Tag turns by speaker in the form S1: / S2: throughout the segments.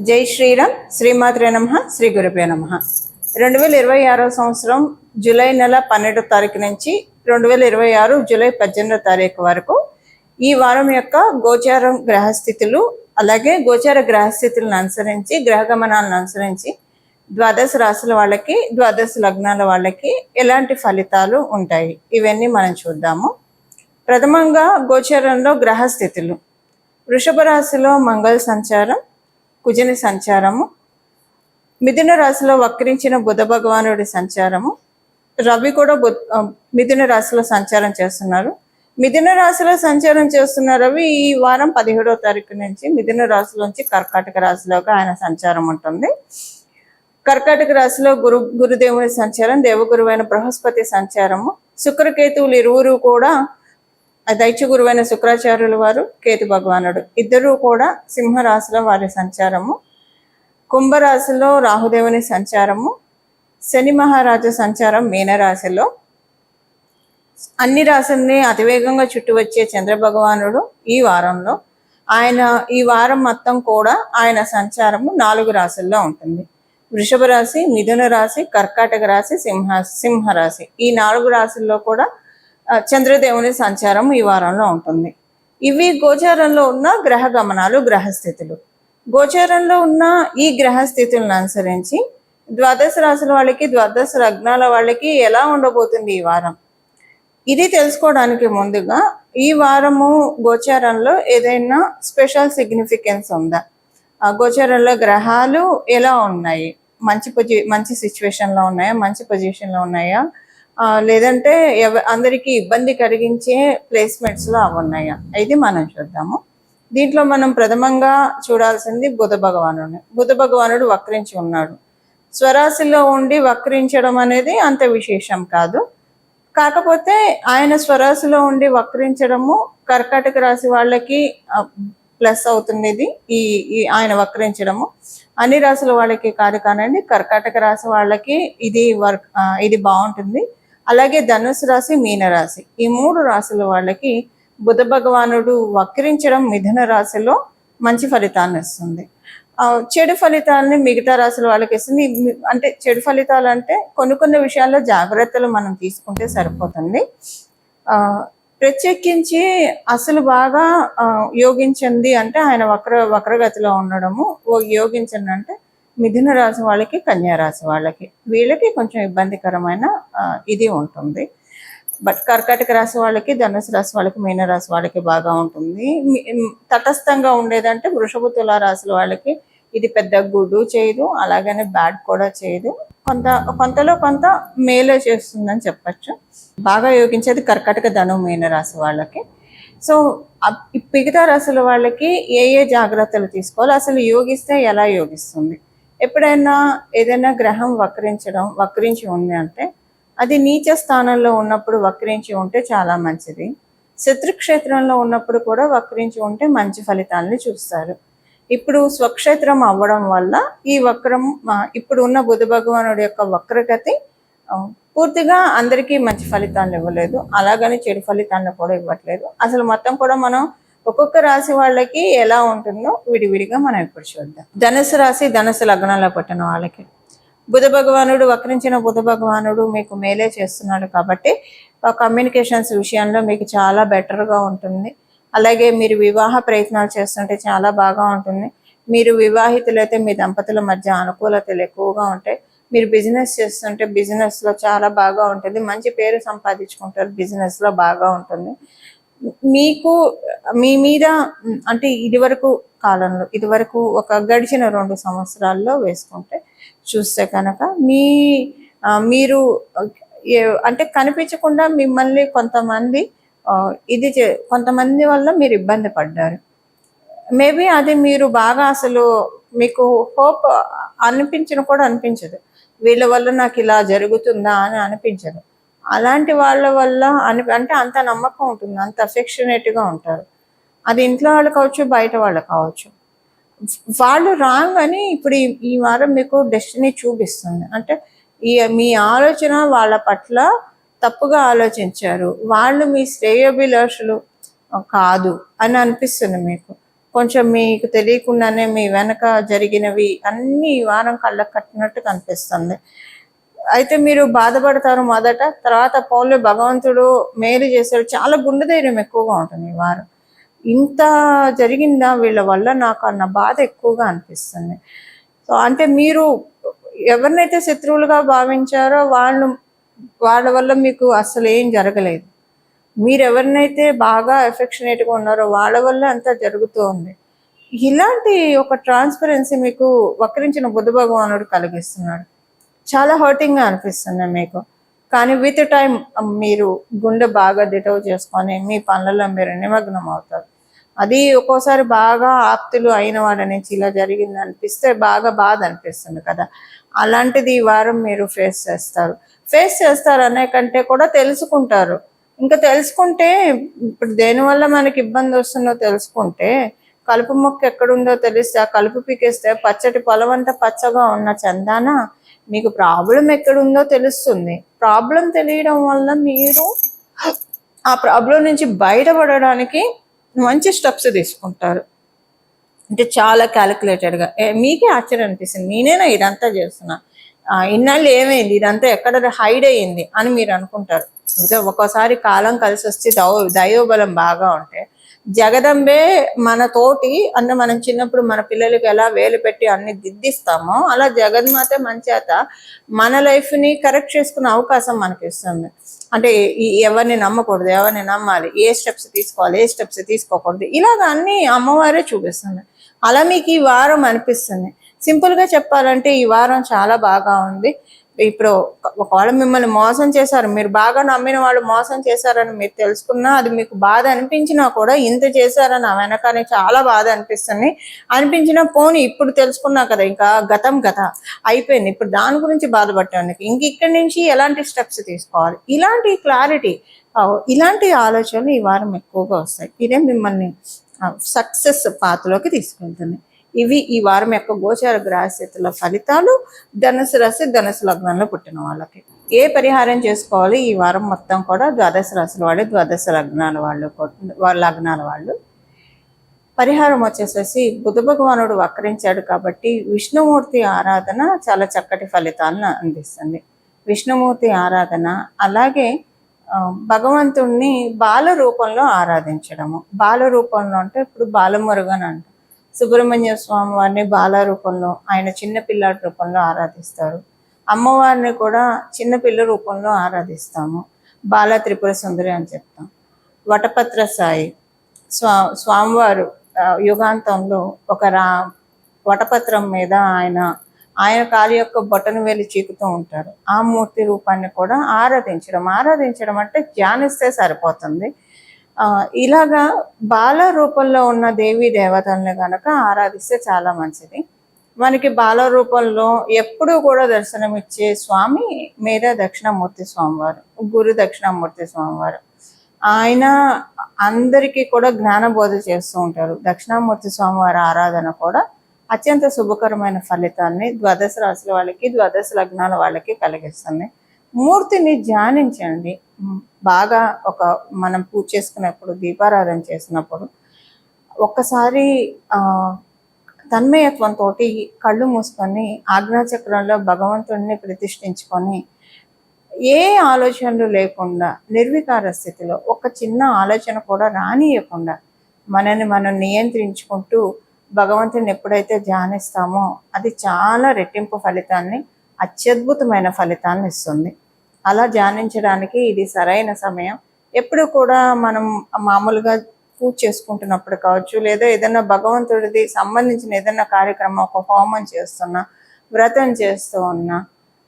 S1: జై శ్రీరామ్. శ్రీమాత్రే నమః. శ్రీ గురుభ్యో నమః. 2026 సంవత్సరం జూలై నెల 12వ తారీఖు నుంచి 2026 జూలై 18వ తారీఖు వరకు ఈ వారం యొక్క గోచారం గ్రహస్థితులు, అలాగే గోచార గ్రహస్థితులను అనుసరించి, గ్రహగమనాలను అనుసరించి ద్వాదశ రాశుల వాళ్ళకి, ద్వాదశ లగ్నాల వాళ్ళకి ఎలాంటి ఫలితాలు ఉంటాయి, ఇవన్నీ మనం చూద్దాము. ప్రథమంగా గోచారంలో గ్రహస్థితులు. వృషభ రాశిలో మంగళ సంచారం, కుజుని సంచారము, మిథున రాశిలో వక్రించిన బుధ భగవానుడి సంచారము, రవి కూడా మిథున రాశిలో సంచారం చేస్తున్నారు. మిథున రాశిలో సంచారం చేస్తున్న రవి ఈ వారం 17వ తారీఖు నుంచి మిథున రాశిలోంచి కర్కాటక రాశిలోకి ఆయన సంచారం ఉంటుంది. కర్కాటక రాశిలో గురుదేవుని సంచారం, దేవగురువైన బృహస్పతి సంచారము, శుక్రకేతువులు ఇరువురు కూడా, దైత్య గురువైన శుక్రాచార్యుల వారు, కేతు భగవానుడు ఇద్దరు కూడా సింహరాశిలో వారి సంచారము, కుంభరాశిలో రాహుదేవుని సంచారము, శని మహారాజు సంచారం మీనరాశిలో, అన్ని రాశుల్ని అతివేగంగా చుట్టూ వచ్చే చంద్ర భగవానుడు ఈ వారంలో, ఆయన ఈ వారం మొత్తం కూడా ఆయన సంచారము 4 రాశుల్లో ఉంటుంది. వృషభ రాశి, మిథున రాశి, కర్కాటక రాశి, సింహరాశి, ఈ 4 రాశుల్లో కూడా చంద్రదేవుని సంచారం ఈ వారంలో ఉంటుంది. ఇవి గోచారంలో ఉన్న గ్రహ గమనాలు, గ్రహస్థితులు. గోచారంలో ఉన్న ఈ గ్రహస్థితులను అనుసరించి ద్వాదశ రాశుల వాళ్ళకి, ద్వాదశ లగ్నాల వాళ్ళకి ఎలా ఉండబోతుంది ఈ వారం, ఇది తెలుసుకోవడానికి ముందుగా ఈ వారము గోచారంలో ఏదైనా స్పెషల్ సిగ్నిఫికెన్స్ ఉందా, గోచారంలో గ్రహాలు ఎలా ఉన్నాయి, మంచి సిచ్యువేషన్లో ఉన్నాయా, మంచి పొజిషన్లో ఉన్నాయా, లేదంటే అందరికీ ఇబ్బంది కలిగించే ప్లేస్మెంట్స్లో అవి ఉన్నాయా, ఇది మనం చూద్దాము. దీంట్లో మనం ప్రథమంగా చూడాల్సింది బుధ భగవానుడు. బుధ భగవానుడు వక్రించి ఉన్నాడు. స్వరాశిలో ఉండి వక్రించడం అనేది అంత విశేషం కాదు. కాకపోతే ఆయన స్వరాశిలో ఉండి వక్రించడము కర్కాటక రాశి వాళ్ళకి ప్లస్ అవుతుంది. ఇది ఆయన వక్రించడము అన్ని రాశుల వాళ్ళకి కాదు, కానండి కర్కాటక రాశి వాళ్ళకి ఇది బాగుంటుంది. అలాగే ధనుసు రాశి, మీనరాశి, ఈ 3 రాశుల వాళ్ళకి బుధ భగవానుడు వక్రించడం మిథున రాశిలో మంచి ఫలితాన్ని ఇస్తుంది. చెడు ఫలితాలని మిగతా రాశుల వాళ్ళకి ఇస్తుంది. అంటే చెడు ఫలితాలు అంటే కొన్ని విషయాల్లో జాగ్రత్తలు మనం తీసుకుంటే సరిపోతుంది. ప్రత్యేకించి అసలు బాగా యోగించింది అంటే ఆయన వక్రగతిలో ఉండడము. యోగించండి అంటే మిథున రాశి వాళ్ళకి, కన్యా రాశి వాళ్ళకి, వీళ్ళకి కొంచెం ఇబ్బందికరమైన ఇది ఉంటుంది. బట్ కర్కాటక రాశి వాళ్ళకి, ధనుసు రాశి వాళ్ళకి, మీన రాశి వాళ్ళకి బాగా ఉంటుంది. తటస్థంగా ఉండేదంటే వృషభ తుల రాశుల వాళ్ళకి ఇది పెద్ద గుడ్డు చేయదు, అలాగనే బ్యాడ్ కూడా చేయదు, కొంతలో కొంత మేలే చేస్తుందని చెప్పచ్చు. బాగా యోగించేది కర్కాటక, ధను, మీన రాశి వాళ్ళకి. సో మిగతా రాశుల వాళ్ళకి ఏ జాగ్రత్తలు తీసుకోవాలి, అసలు యోగిస్తే ఎలా యోగిస్తుంది, ఎప్పుడైనా ఏదైనా గ్రహం వక్రించి ఉంది అంటే అది నీచ స్థానంలో ఉన్నప్పుడు వక్రించి ఉంటే చాలా మంచిది. శత్రుక్షేత్రంలో ఉన్నప్పుడు కూడా వక్రించి ఉంటే మంచి ఫలితాలని చూస్తారు. ఇప్పుడు స్వక్షేత్రం అవ్వడం వల్ల ఈ వక్రం, ఇప్పుడు ఉన్న బుధ భగవానుడి యొక్క వక్రగతి పూర్తిగా అందరికీ మంచి ఫలితాలను ఇవ్వలేదు, అలాగని చెడు ఫలితాలను కూడా ఇవ్వట్లేదు. అసలు మొత్తం కూడా మనం ఒక్కొక్క రాశి వాళ్ళకి ఎలా ఉంటుందో విడివిడిగా మనం ఇప్పుడు చూద్దాం. ధనుసు రాశి, ధనుసు లగ్నంలో పుట్టిన వాళ్ళకి బుధ భగవానుడు, వక్రించిన బుధ భగవానుడు మీకు మేలే చేస్తున్నాడు కాబట్టి కమ్యూనికేషన్స్ విషయంలో మీకు చాలా బెటర్గా ఉంటుంది. అలాగే మీరు వివాహ ప్రయత్నాలు చేస్తుంటే చాలా బాగా ఉంటుంది. మీరు వివాహితులైతే మీ దంపతుల మధ్య అనుకూలతలు ఎక్కువగా ఉంటాయి. మీరు బిజినెస్ చేస్తుంటే బిజినెస్లో చాలా బాగా ఉంటుంది, మంచి పేరు సంపాదించుకుంటారు, బిజినెస్లో బాగా ఉంటుంది. మీకు మీ మీద అంటే ఇదివరకు ఒక గడిచిన 2 సంవత్సరాల్లో వేసుకుంటే చూస్తే కనుక మీరు అంటే కనిపించకుండా మిమ్మల్ని కొంతమంది వల్ల మీరు ఇబ్బంది పడ్డారు. మేబీ అది మీరు బాగా అసలు మీకు హోప్ అనిపించదు, వీళ్ళ వల్ల నాకు ఇలా జరుగుతుందా అని అనిపించదు. అలాంటి వాళ్ళ వల్ల అంటే అంత నమ్మకం ఉంటుంది, అంత అఫెక్షనేట్గా ఉంటారు. అది ఇంట్లో వాళ్ళు కావచ్చు, బయట వాళ్ళు కావచ్చు. వాళ్ళు రాంగ్ అని ఇప్పుడు ఈ వారం మీకు డెస్టినీ చూపిస్తుంది. అంటే మీ ఆలోచన వాళ్ళ పట్ల తప్పుగా ఆలోచించారు, వాళ్ళు మీ శ్రేయోభిలాషులు కాదు అని అనిపిస్తుంది మీకు. కొంచెం మీకు తెలియకుండానే మీ వెనక జరిగినవి అన్నీ ఈ వారం కళ్ళకు కట్టినట్టు కనిపిస్తుంది. అయితే మీరు బాధపడతారు మొదట, తర్వాత పౌలు భగవంతుడు మేలు చేశాడు, చాలా గుండె ధైర్యం ఎక్కువగా ఉంటుంది ఈ వారం. ఇంత జరిగిందా వీళ్ళ వల్ల నాకు అన్న బాధ ఎక్కువగా అనిపిస్తుంది. సో అంటే మీరు ఎవరినైతే శత్రువులుగా భావించారో వాళ్ళ వల్ల మీకు అసలు ఏం జరగలేదు. మీరు ఎవరినైతే బాగా ఎఫెక్షనేట్గా ఉన్నారో వాళ్ళ వల్ల అంతా జరుగుతూ ఉంది. ఇలాంటి ఒక ట్రాన్స్పరెన్సీ మీకు వక్రించిన బుధ భగవానుడు కలిగిస్తున్నాడు. చాలా హర్టింగ్గా అనిపిస్తుంది మీకు. కానీ విత్ టైం మీరు గుండె బాగా డిటవ్ చేసుకొని మీ పనులలో మీరు నిమగ్నం అవుతారు. అది ఒక్కోసారి బాగా ఆప్తులు అయిన వాళ్ళ నుంచి ఇలా జరిగింది అనిపిస్తే బాగా బాధ అనిపిస్తుంది కదా. అలాంటిది ఈ వారం మీరు ఫేస్ చేస్తారు అనే కంటే కూడా తెలుసుకుంటారు. ఇంకా తెలుసుకుంటే ఇప్పుడు దేనివల్ల మనకి ఇబ్బంది వస్తుందో తెలుసుకుంటే, కలుపు మొక్క ఎక్కడుందో తెలిస్తే ఆ కలుపు పీకేస్తే పచ్చటి పొలం అంతా పచ్చగా ఉన్న చందాన మీకు ప్రాబ్లం ఎక్కడుందో తెలుస్తుంది. ప్రాబ్లం తెలియడం వల్ల మీరు ఆ ప్రాబ్లం నుంచి బయటపడడానికి మంచి స్టెప్స్ తీసుకుంటారు. అంటే చాలా క్యాలిక్యులేటెడ్గా. మీకే ఆశ్చర్యం అనిపిస్తుంది, నేనేనా ఇదంతా చేస్తున్నా, ఇన్నాళ్ళు ఏమైంది, ఇదంతా ఎక్కడ హైడ్ అయ్యింది అని మీరు అనుకుంటారు. ఒక్కోసారి కాలం కలిసి వస్తే దైవబలం బాగా ఉంటే జగదంబే మన తోటి అంటే మనం చిన్నప్పుడు మన పిల్లలకి ఎలా వేలు పెట్టి అన్ని దిద్దిస్తామో అలా జగన్మాత మన చేత మన లైఫ్ని కరెక్ట్ చేసుకునే అవకాశం మనకి ఇస్తుంది. అంటే ఎవరిని నమ్మకూడదు, ఎవరిని నమ్మాలి, ఏ స్టెప్స్ తీసుకోవాలి, ఏ స్టెప్స్ తీసుకోకూడదు, ఇలాగ అన్ని అమ్మవారే చూపిస్తుంది. అలా మీకు ఈ వారం అనిపిస్తుంది. సింపుల్గా చెప్పాలంటే ఈ వారం చాలా బాగా ఉంది. ఇప్పుడు ఒకవేళ మిమ్మల్ని మోసం చేశారు, మీరు బాగా నమ్మిన వాళ్ళు మోసం చేశారని మీరు తెలుసుకున్నా, అది మీకు బాధ అనిపించినా కూడా ఇంత చేశారని ఆ వెనకానే చాలా బాధ అనిపించినా పోనీ ఇప్పుడు తెలుసుకున్నా కదా, ఇంకా గతం అయిపోయింది, ఇప్పుడు దాని గురించి బాధపడ్డాను, ఇంక ఇక్కడి నుంచి ఎలాంటి స్టెప్స్ తీసుకోవాలి, ఇలాంటి క్లారిటీ, ఇలాంటి ఆలోచనలు ఈ వారం ఎక్కువగా వస్తాయి. ఇదే మిమ్మల్ని సక్సెస్ పాత్రలోకి తీసుకెళ్తుంది. ఇవి ఈ వారం యొక్క గోచార గ్రహస్థితుల ఫలితాలు ధనుసు రాశి ధనుసు లగ్నంలో పుట్టిన వాళ్ళకి. ఏ పరిహారం చేసుకోవాలి ఈ వారం మొత్తం కూడా ద్వాదశ రాశుల వాళ్ళు, ద్వాదశ లగ్నాల వాళ్ళు పరిహారం వచ్చేసేసి బుధ భగవానుడు వక్రించాడు కాబట్టి విష్ణుమూర్తి ఆరాధన చాలా చక్కటి ఫలితాలను అందిస్తుంది. విష్ణుమూర్తి ఆరాధన, అలాగే భగవంతుణ్ణి బాల రూపంలో ఆరాధించడము. బాల రూపంలో అంటే ఇప్పుడు బాలమురుగన్ అంట, సుబ్రహ్మణ్య స్వామి వారిని బాల రూపంలో, ఆయన చిన్నపిల్లాడి రూపంలో ఆరాధిస్తారు. అమ్మవారిని కూడా చిన్నపిల్ల రూపంలో ఆరాధిస్తాము. బాల త్రిపుర సుందరి అని చెప్తాం. వటపత్ర సాయి స్వామివారు యుగాంతంలో ఒక వటపత్రం మీద ఆయన కాలి యొక్క బొటను వేలి చీకుతూ ఉంటారు. ఆ మూర్తి రూపాన్ని కూడా ఆరాధించడం అంటే ధ్యానిస్తే సరిపోతుంది. ఇలాగా బాల రూపంలో ఉన్న దేవీ దేవతల్ని కనుక ఆరాధిస్తే చాలా మంచిది. మనకి బాల రూపంలో ఎప్పుడూ కూడా దర్శనమిచ్చే స్వామి మీద దక్షిణామూర్తి స్వామివారు, గురు దక్షిణామూర్తి స్వామివారు. ఆయన అందరికీ కూడా జ్ఞానబోధ చేస్తూ ఉంటారు. దక్షిణామూర్తి స్వామివారి ఆరాధన కూడా అత్యంత శుభకరమైన ఫలితాన్ని ద్వాదశ రాశుల వాళ్ళకి, ద్వాదశ లగ్నాల వాళ్ళకి కలిగిస్తుంది. మూర్తిని ధ్యానించండి బాగా. మనం పూజ చేసుకున్నప్పుడు, దీపారాధన చేసినప్పుడు ఒక్కసారి తన్మయత్వంతో కళ్ళు మూసుకొని ఆజ్ఞాచక్రంలో భగవంతుడిని ప్రతిష్ఠించుకొని ఏ ఆలోచనలు లేకుండా నిర్వికార స్థితిలో ఒక చిన్న ఆలోచన కూడా రానియకుండా మనల్ని మనం నియంత్రించుకుంటూ భగవంతుని ఎప్పుడైతే ధ్యానిస్తామో అది చాలా రెట్టింపు ఫలితాన్ని, అత్యద్భుతమైన ఫలితాన్ని ఇస్తుంది. అలా ధ్యానించడానికి ఇది సరైన సమయం. ఎప్పుడు కూడా మనం మామూలుగా పూజ చేసుకుంటున్నప్పుడు కావచ్చు, లేదా ఏదైనా భగవంతుడిది సంబంధించిన ఏదైనా కార్యక్రమం, ఒక హోమం చేస్తున్నా, వ్రతం చేస్తూ ఉన్నా,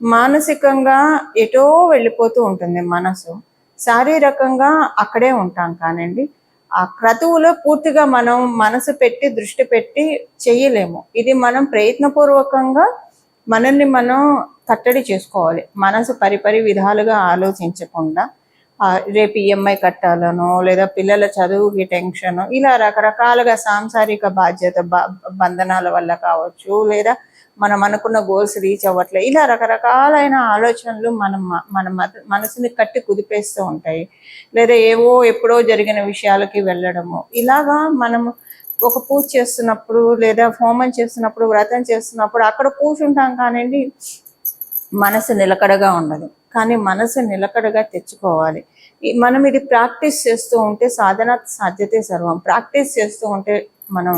S1: మానసికంగా ఎటో వెళ్ళిపోతూ ఉంటుంది మనసు. శారీరకంగా అక్కడే ఉంటాం కానండి, ఆ క్రతువులో పూర్తిగా మనం మనసు పెట్టి దృష్టి పెట్టి చెయ్యలేము. ఇది మనం ప్రయత్నపూర్వకంగా మనల్ని మనం కట్టడి చేసుకోవాలి. మనసు పరిపరి విధాలుగా ఆలోచించకుండా రేపు ఈఎంఐ కట్టాలనో, లేదా పిల్లల చదువుకి టెన్షను, ఇలా రకరకాలుగా సాంసారిక బాధ్యత బంధనాల వల్ల కావచ్చు, లేదా మనం అనుకున్న గోల్స్ రీచ్ అవ్వట్లేదు, ఇలా రకరకాలైన ఆలోచనలు మన మనసుని కట్టి కుదిపేస్తూ ఉంటాయి. లేదా ఎప్పుడో జరిగిన విషయాలకి వెళ్ళడము, ఇలాగా మనము ఒక పూజ చేస్తున్నప్పుడు లేదా హోమం చేస్తున్నప్పుడు వ్రతం చేస్తున్నప్పుడు అక్కడ కూర్చుంటాం కానివ్వండి, మనసు నిలకడగా ఉండదు. కానీ మనసు నిలకడగా తెచ్చుకోవాలి. మనం ఇది ప్రాక్టీస్ చేస్తూ ఉంటే సాధన సాధ్యతే సర్వం. ప్రాక్టీస్ చేస్తూ ఉంటే మనం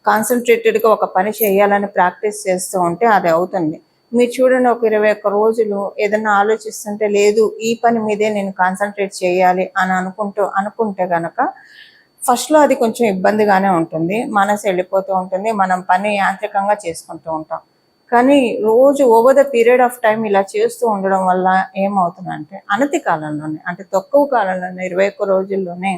S1: కాన్సన్ట్రేటెడ్గా ఒక పని చేయాలని ప్రాక్టీస్ చేస్తూ ఉంటే అది అవుతుంది. మీరు చూడండి, ఒక 21 రోజులు ఏదైనా ఆలోచిస్తుంటే లేదు ఈ పని మీదే నేను కాన్సన్ట్రేట్ చేయాలి అని అనుకుంటే కనుక ఫస్ట్లో అది కొంచెం ఇబ్బందిగానే ఉంటుంది, మనసు వెళ్ళిపోతూ ఉంటుంది, మనం పని యాంత్రికంగా చేసుకుంటూ ఉంటాం. కానీ రోజు over the period of time ఇలా చేస్తూ ఉండడం వల్ల ఏమవుతుందంటే అనతి కాలంలోనే, అంటే తక్కువ కాలంలోనే 21 రోజుల్లోనే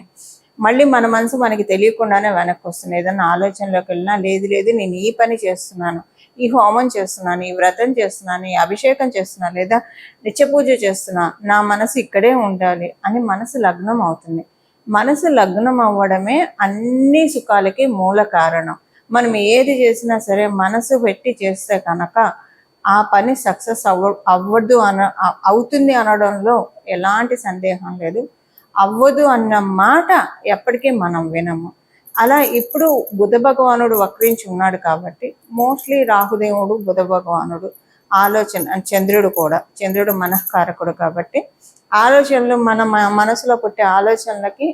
S1: మళ్ళీ మన మనసు మనకి తెలియకుండానే వెనక్కి వస్తుంది. ఏదన్నా ఆలోచనలోకి వెళ్ళినా లేదు లేదు నేను ఈ పని చేస్తున్నాను, ఈ హోమం చేస్తున్నాను, ఈ వ్రతం చేస్తున్నాను, ఈ అభిషేకం చేస్తున్నాను, లేదా నిత్య పూజ చేస్తున్నా, నా మనసు ఇక్కడే ఉండాలి అని మనసు లగ్నం అవుతుంది. మనసు లగ్నం అవ్వడమే అన్ని సుఖాలకి మూల కారణం. మనం ఏది చేసినా సరే మనసు పెట్టి చేస్తే కనుక ఆ పని సక్సెస్ అవ్వదు అవుతుంది అనడంలో ఎలాంటి సందేహం లేదు. అవ్వదు అన్న మాట ఎప్పటికీ మనం వినము. అలా ఇప్పుడు బుధ భగవానుడు వక్రించి ఉన్నాడు కాబట్టి మోస్ట్లీ రాహుదేవుడు బుధ భగవానుడు ఆలోచన, చంద్రుడు మనఃకారకుడు కాబట్టి ఆలోచనలు మన మనసులో పుట్టే ఆలోచనలకి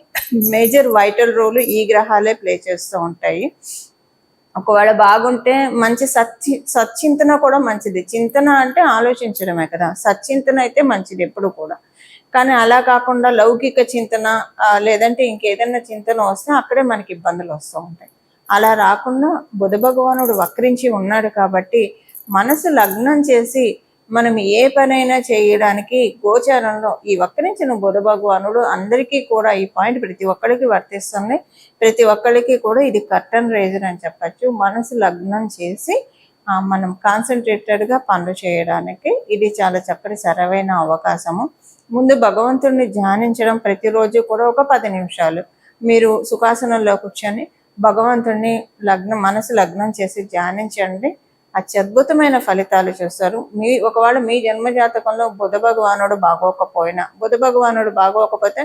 S1: మేజర్ వైటల్ రోల్ ఈ గ్రహాలే ప్లే చేస్తూ ఉంటాయి. ఒకవేళ బాగుంటే మంచి సచ్చింతన కూడా మంచిది. చింతన అంటే ఆలోచించడమే కదా, సచ్చింతన అయితే మంచిది ఎప్పుడు కూడా. కానీ అలా కాకుండా లౌకిక చింతన లేదంటే ఇంకేదైనా చింతన వస్తే అక్కడే మనకి ఇబ్బందులు వస్తూ ఉంటాయి. అలా రాకుండా బుధ భగవానుడు వక్రించి ఉన్నాడు కాబట్టి మనసు లగ్నం చేసి మనం ఏ పనైనా చేయడానికి గోచారంలో ఈ వక్రించిన బుధ భగవానుడు అందరికీ కూడా ఈ పాయింట్ ప్రతి ఒక్కరికి వర్తిస్తుంది. ప్రతి ఒక్కరికి కూడా ఇది కర్టన్ రేజర్ అని చెప్పచ్చు. మనసు లగ్నం చేసి మనం కాన్సన్ట్రేటెడ్గా పనులు చేయడానికి ఇది చాలా చక్కటి సరైన అవకాశము. ముందు భగవంతుడిని ధ్యానించడం ప్రతిరోజు కూడా ఒక 10 నిమిషాలు మీరు సుఖాసనంలో కూర్చొని భగవంతుడిని మనసు లగ్నం చేసి ధ్యానించండి. అత్యద్భుతమైన ఫలితాలు చూస్తారు. ఒకవేళ మీ జన్మజాతకంలో బుధ భగవానుడు బాగోకపోతే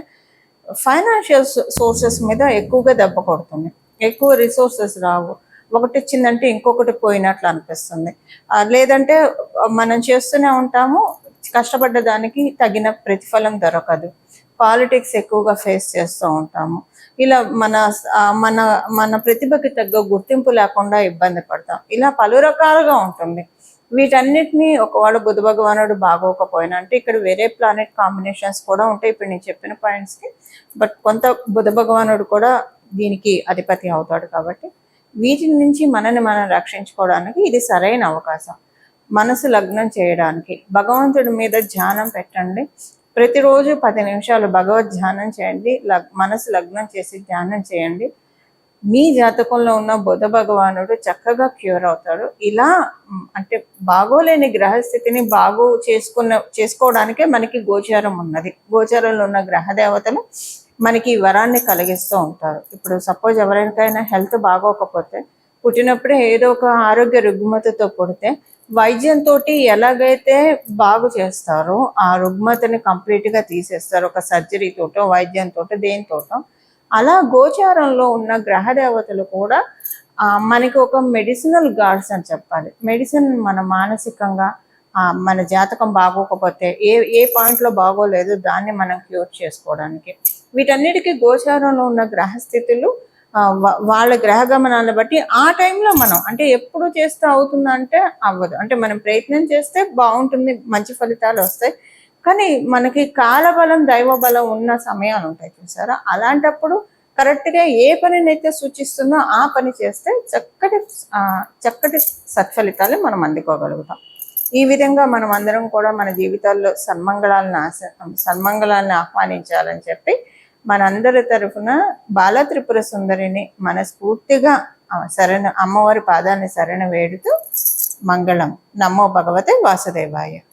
S1: ఫైనాన్షియల్ సోర్సెస్ మీద ఎక్కువగా దెబ్బ కొడుతుంది. ఎక్కువ రిసోర్సెస్ రావు. ఒకటి వచ్చిందంటే ఇంకొకటి పోయినట్లు అనిపిస్తుంది. లేదంటే మనం చేస్తూనే ఉంటాము, కష్టపడ్డ దానికి తగిన ప్రతిఫలం దొరకదు. పాలిటిక్స్ ఎక్కువగా ఫేస్ చేస్తూ ఉంటాము. ఇలా మన ప్రతిభకి తగ్గ గుర్తింపు లేకుండా ఇబ్బంది పడతాం. ఇలా పలు రకాలుగా ఉంటుంది. వీటన్నిటినీ ఒకవేళ బుధ భగవానుడు బాగోకపోయినా, అంటే ఇక్కడ వేరే ప్లానెట్ కాంబినేషన్స్ కూడా ఉంటాయి ఇప్పుడు నేను చెప్పిన పాయింట్స్కి, బట్ కొంత బుధ భగవానుడు కూడా దీనికి అధిపతి అవుతాడు కాబట్టి వీటి నుంచి మనం రక్షించుకోవడానికి ఇది సరైన అవకాశం. మనసు లగ్నం చేయడానికి భగవంతుడి మీద ధ్యానం పెట్టండి. ప్రతిరోజు 10 నిమిషాలు భగవద్ ధ్యానం చేయండి. మనసు లగ్నం చేసి ధ్యానం చేయండి. మీ జాతకంలో ఉన్న బుధ భగవానుడు చక్కగా క్యూర్ అవుతాడు. ఇలా అంటే బాగోలేని గ్రహస్థితిని చేసుకోవడానికే మనకి గోచారం ఉన్నది. గోచారంలో ఉన్న గ్రహ దేవతలు మనకి వరాన్ని కలిగిస్తూ ఉంటారు. ఇప్పుడు సపోజ్ ఎవరికైనా హెల్త్ బాగోకపోతే, పుట్టినప్పుడే ఏదో ఒక ఆరోగ్య రుగ్మతతో పుడితే వైద్యంతో ఎలాగైతే బాగు చేస్తారో ఆ రుగ్మతని కంప్లీట్గా తీసేస్తారు, ఒక సర్జరీతోటో వైద్యంతో దేనితోటో. అలా గోచారంలో ఉన్న గ్రహ దేవతలు కూడా మనకి ఒక మెడిసినల్ గార్డ్స్ అని చెప్పాలి. మెడిసిన్ మన మానసికంగా మన జాతకం బాగోకపోతే ఏ పాయింట్లో బాగోలేదు దాన్ని మనం క్యూర్ చేసుకోవడానికి. వీటన్నిటికీ గోచారంలో ఉన్న గ్రహస్థితులు వాళ్ళ గ్రహ గమనాన్ని బట్టి ఆ టైంలో మనం అంటే ఎప్పుడు చేస్తే అవుతుందంటే అవ్వదు. అంటే మనం ప్రయత్నం చేస్తే బాగుంటుంది, మంచి ఫలితాలు వస్తాయి. కానీ మనకి కాలబలం దైవబలం ఉన్న సమయాలు ఉంటాయి చూసారా, అలాంటప్పుడు కరెక్ట్గా ఏ పనినైతే సూచిస్తుందో ఆ పని చేస్తే చక్కటి సత్ఫలితాలు మనం అందుకోగలుగుతాం. ఈ విధంగా మనం అందరం కూడా మన జీవితాల్లో సన్మంగళాలను ఆహ్వానించాలని చెప్పి మనందరి తరఫున బాల త్రిపుర సుందరిని మనస్ఫూర్తిగా అమ్మవారి పాదాన్ని శరణ వేడుతూ మంగళం. నమో భగవతే వాసుదేవాయ.